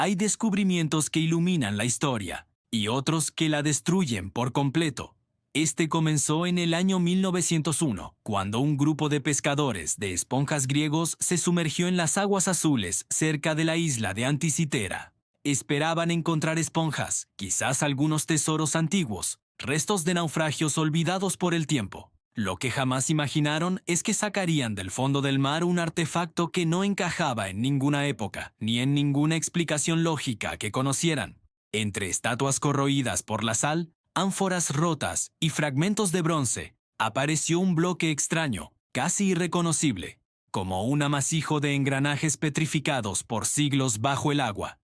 Hay descubrimientos que iluminan la historia y otros que la destruyen por completo. Este comenzó en el año 1901, cuando un grupo de pescadores de esponjas griegos se sumergió en las aguas azules cerca de la isla de Anticitera. Esperaban encontrar esponjas, quizás algunos tesoros antiguos, restos de naufragios olvidados por el tiempo. Lo que jamás imaginaron es que sacarían del fondo del mar un artefacto que no encajaba en ninguna época, ni en ninguna explicación lógica que conocieran. Entre estatuas corroídas por la sal, ánforas rotas y fragmentos de bronce, apareció un bloque extraño, casi irreconocible, como un amasijo de engranajes petrificados por siglos bajo el agua.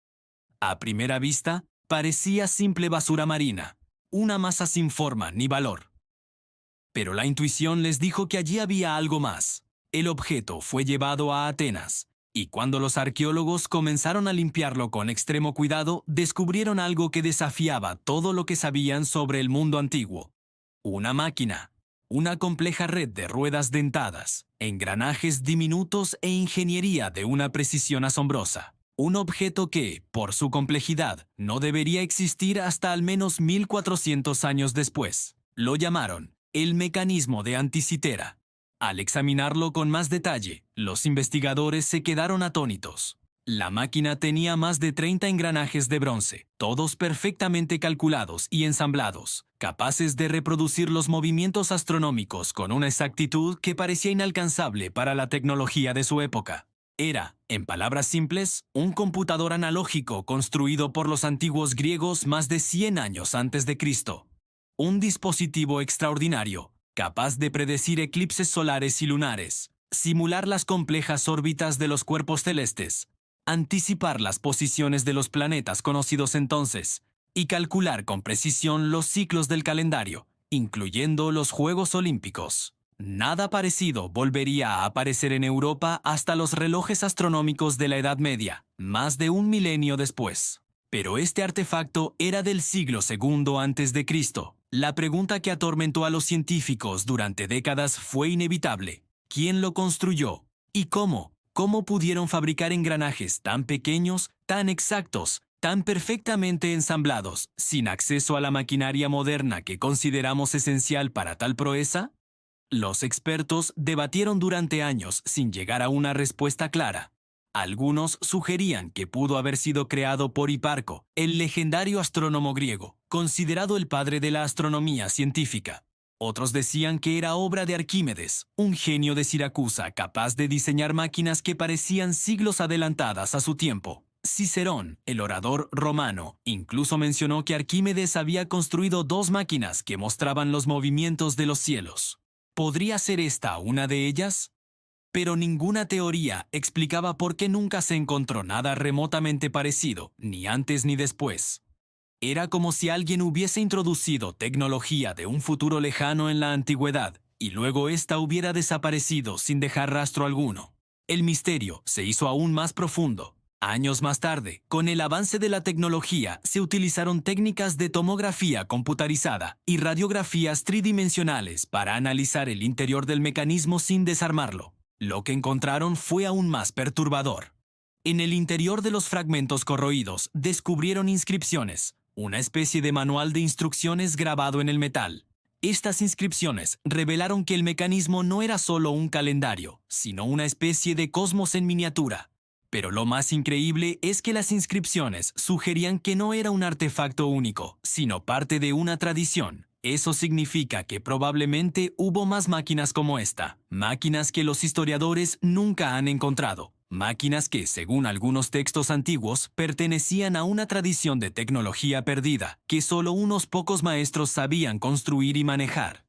A primera vista, parecía simple basura marina, una masa sin forma ni valor. Pero la intuición les dijo que allí había algo más. El objeto fue llevado a Atenas, y cuando los arqueólogos comenzaron a limpiarlo con extremo cuidado, descubrieron algo que desafiaba todo lo que sabían sobre el mundo antiguo. Una máquina, una compleja red de ruedas dentadas, engranajes diminutos e ingeniería de una precisión asombrosa. Un objeto que, por su complejidad, no debería existir hasta al menos 1400 años después. Lo llamaron el mecanismo de Anticitera. Al examinarlo con más detalle, los investigadores se quedaron atónitos. La máquina tenía más de 30 engranajes de bronce, todos perfectamente calculados y ensamblados, capaces de reproducir los movimientos astronómicos con una exactitud que parecía inalcanzable para la tecnología de su época. Era, en palabras simples, un computador analógico construido por los antiguos griegos más de 100 años antes de Cristo. Un dispositivo extraordinario, capaz de predecir eclipses solares y lunares, simular las complejas órbitas de los cuerpos celestes, anticipar las posiciones de los planetas conocidos entonces y calcular con precisión los ciclos del calendario, incluyendo los Juegos Olímpicos. Nada parecido volvería a aparecer en Europa hasta los relojes astronómicos de la Edad Media, más de un milenio después. Pero este artefacto era del siglo II antes de Cristo. La pregunta que atormentó a los científicos durante décadas fue inevitable. ¿Quién lo construyó? ¿Y cómo? ¿Cómo pudieron fabricar engranajes tan pequeños, tan exactos, tan perfectamente ensamblados, sin acceso a la maquinaria moderna que consideramos esencial para tal proeza? Los expertos debatieron durante años sin llegar a una respuesta clara. Algunos sugerían que pudo haber sido creado por Hiparco, el legendario astrónomo griego, considerado el padre de la astronomía científica. Otros decían que era obra de Arquímedes, un genio de Siracusa capaz de diseñar máquinas que parecían siglos adelantadas a su tiempo. Cicerón, el orador romano, incluso mencionó que Arquímedes había construido 2 máquinas que mostraban los movimientos de los cielos. ¿Podría ser esta una de ellas? Pero ninguna teoría explicaba por qué nunca se encontró nada remotamente parecido, ni antes ni después. Era como si alguien hubiese introducido tecnología de un futuro lejano en la antigüedad, y luego ésta hubiera desaparecido sin dejar rastro alguno. El misterio se hizo aún más profundo. Años más tarde, con el avance de la tecnología, se utilizaron técnicas de tomografía computarizada y radiografías tridimensionales para analizar el interior del mecanismo sin desarmarlo. Lo que encontraron fue aún más perturbador. En el interior de los fragmentos corroídos descubrieron inscripciones, una especie de manual de instrucciones grabado en el metal. Estas inscripciones revelaron que el mecanismo no era solo un calendario, sino una especie de cosmos en miniatura. Pero lo más increíble es que las inscripciones sugerían que no era un artefacto único, sino parte de una tradición. Eso significa que probablemente hubo más máquinas como esta, máquinas que los historiadores nunca han encontrado, máquinas que, según algunos textos antiguos, pertenecían a una tradición de tecnología perdida, que solo unos pocos maestros sabían construir y manejar.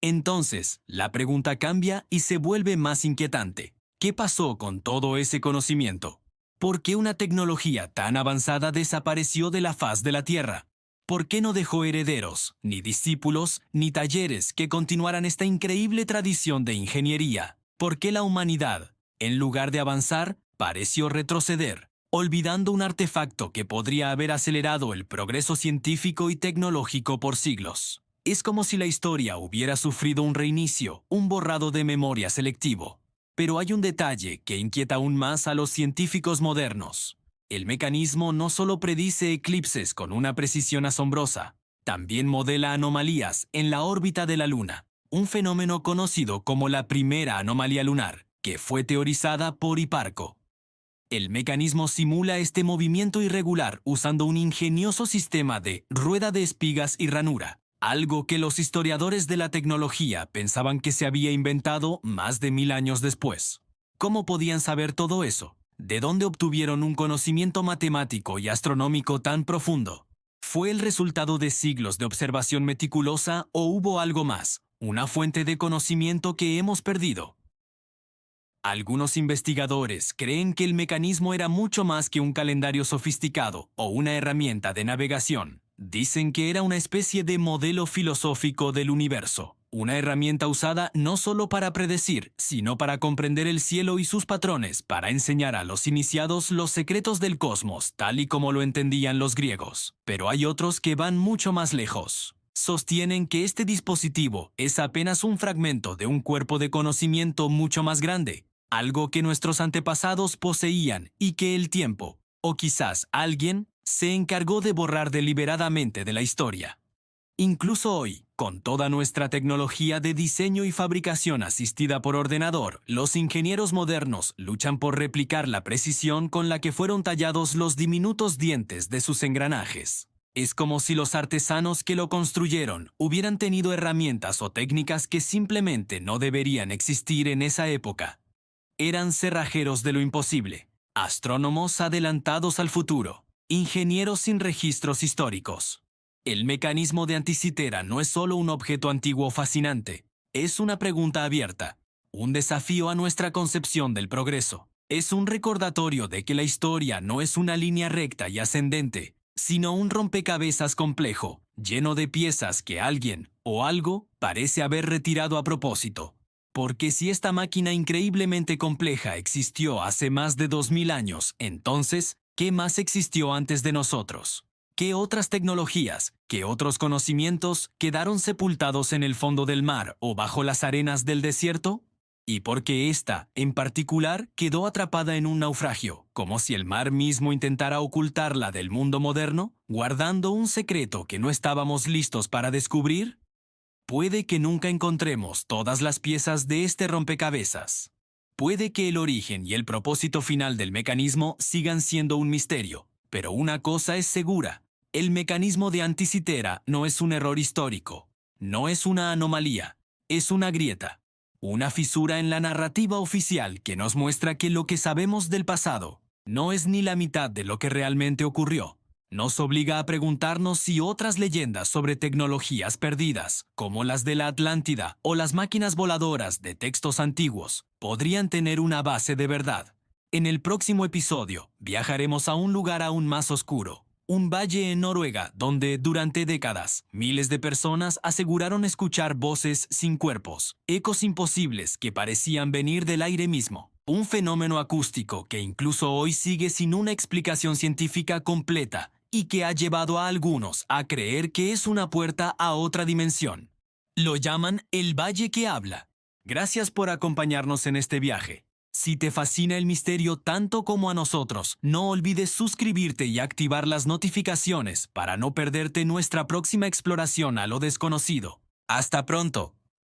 Entonces, la pregunta cambia y se vuelve más inquietante. ¿Qué pasó con todo ese conocimiento? ¿Por qué una tecnología tan avanzada desapareció de la faz de la Tierra? ¿Por qué no dejó herederos, ni discípulos, ni talleres que continuaran esta increíble tradición de ingeniería? ¿Por qué la humanidad, en lugar de avanzar, pareció retroceder, olvidando un artefacto que podría haber acelerado el progreso científico y tecnológico por siglos? Es como si la historia hubiera sufrido un reinicio, un borrado de memoria selectivo. Pero hay un detalle que inquieta aún más a los científicos modernos. El mecanismo no solo predice eclipses con una precisión asombrosa, también modela anomalías en la órbita de la Luna, un fenómeno conocido como la primera anomalía lunar, que fue teorizada por Hiparco. El mecanismo simula este movimiento irregular usando un ingenioso sistema de rueda de espigas y ranura, algo que los historiadores de la tecnología pensaban que se había inventado más de 1000 años después. ¿Cómo podían saber todo eso? ¿De dónde obtuvieron un conocimiento matemático y astronómico tan profundo? ¿Fue el resultado de siglos de observación meticulosa o hubo algo más, una fuente de conocimiento que hemos perdido? Algunos investigadores creen que el mecanismo era mucho más que un calendario sofisticado o una herramienta de navegación. Dicen que era una especie de modelo filosófico del universo, una herramienta usada no solo para predecir, sino para comprender el cielo y sus patrones, para enseñar a los iniciados los secretos del cosmos, tal y como lo entendían los griegos. Pero hay otros que van mucho más lejos. Sostienen que este dispositivo es apenas un fragmento de un cuerpo de conocimiento mucho más grande, algo que nuestros antepasados poseían y que el tiempo, o quizás alguien, se encargó de borrar deliberadamente de la historia. Incluso hoy, con toda nuestra tecnología de diseño y fabricación asistida por ordenador, los ingenieros modernos luchan por replicar la precisión con la que fueron tallados los diminutos dientes de sus engranajes. Es como si los artesanos que lo construyeron hubieran tenido herramientas o técnicas que simplemente no deberían existir en esa época. Eran cerrajeros de lo imposible, astrónomos adelantados al futuro, ingenieros sin registros históricos. El mecanismo de Anticitera no es solo un objeto antiguo fascinante, es una pregunta abierta, un desafío a nuestra concepción del progreso. Es un recordatorio de que la historia no es una línea recta y ascendente, sino un rompecabezas complejo, lleno de piezas que alguien o algo parece haber retirado a propósito. Porque si esta máquina increíblemente compleja existió hace más de 2000 años, entonces, ¿qué más existió antes de nosotros? ¿Qué otras tecnologías, qué otros conocimientos quedaron sepultados en el fondo del mar o bajo las arenas del desierto? ¿Y por qué esta, en particular, quedó atrapada en un naufragio, como si el mar mismo intentara ocultarla del mundo moderno, guardando un secreto que no estábamos listos para descubrir? Puede que nunca encontremos todas las piezas de este rompecabezas. Puede que el origen y el propósito final del mecanismo sigan siendo un misterio, pero una cosa es segura: el mecanismo de Anticitera no es un error histórico, no es una anomalía, es una grieta, una fisura en la narrativa oficial que nos muestra que lo que sabemos del pasado no es ni la mitad de lo que realmente ocurrió. Nos obliga a preguntarnos si otras leyendas sobre tecnologías perdidas, como las de la Atlántida o las máquinas voladoras de textos antiguos, podrían tener una base de verdad. En el próximo episodio, viajaremos a un lugar aún más oscuro, un valle en Noruega donde, durante décadas, miles de personas aseguraron escuchar voces sin cuerpos, ecos imposibles que parecían venir del aire mismo. Un fenómeno acústico que incluso hoy sigue sin una explicación científica completa y que ha llevado a algunos a creer que es una puerta a otra dimensión. Lo llaman el Valle que habla. Gracias por acompañarnos en este viaje. Si te fascina el misterio tanto como a nosotros, no olvides suscribirte y activar las notificaciones para no perderte nuestra próxima exploración a lo desconocido. ¡Hasta pronto!